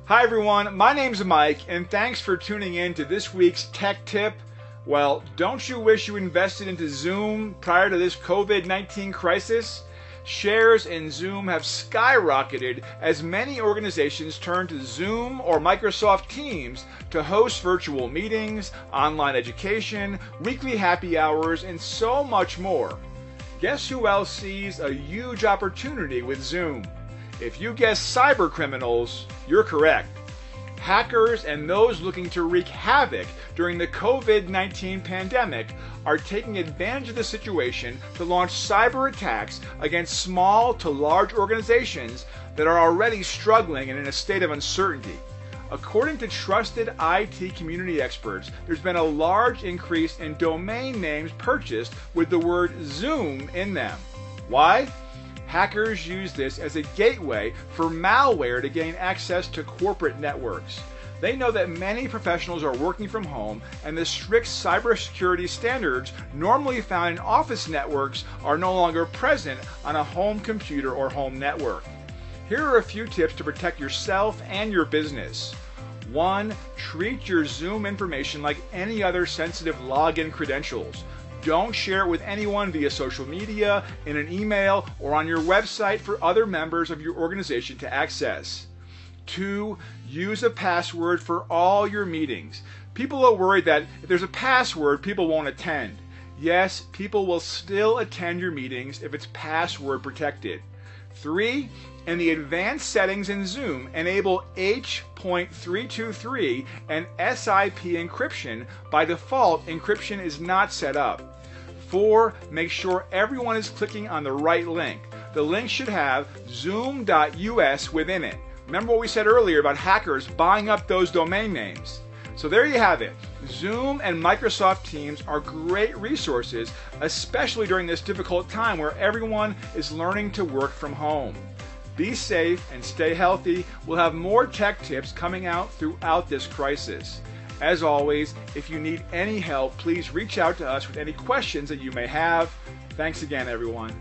Hi everyone, my name's Mike, and thanks for tuning in to this week's tech tip. Well, don't you wish you invested into Zoom prior to this COVID-19 crisis? Shares in Zoom have skyrocketed as many organizations turn to Zoom or Microsoft Teams to host virtual meetings, online education, weekly happy hours, and so much more. Guess who else sees a huge opportunity with Zoom? If you guess cybercriminals, you're correct. Hackers and those looking to wreak havoc during the COVID-19 pandemic are taking advantage of the situation to launch cyber attacks against small to large organizations that are already struggling and in a state of uncertainty. According to trusted IT community experts, there's been a large increase in domain names purchased with the word Zoom in them. Why? Hackers use this as a gateway for malware to gain access to corporate networks. They know that many professionals are working from home, and the strict cybersecurity standards normally found in office networks are no longer present on a home computer or home network. Here are a few tips to protect yourself and your business. 1. Treat your Zoom information like any other sensitive login credentials. Don't share it with anyone via social media, in an email, or on your website for other members of your organization to access. 2. Use a password for all your meetings. People are worried that if there's a password, people won't attend. Yes, people will still attend your meetings if it's password protected. 3. In the advanced settings in Zoom, enable H.323 and SIP encryption. By default, encryption is not set up. 4. Make sure everyone is clicking on the right link. The link should have zoom.us within it. Remember what we said earlier about hackers buying up those domain names. So there you have it. Zoom and Microsoft Teams are great resources, especially during this difficult time where everyone is learning to work from home. Be safe and stay healthy. We'll have more tech tips coming out throughout this crisis. As always, if you need any help, please reach out to us with any questions that you may have. Thanks again, everyone.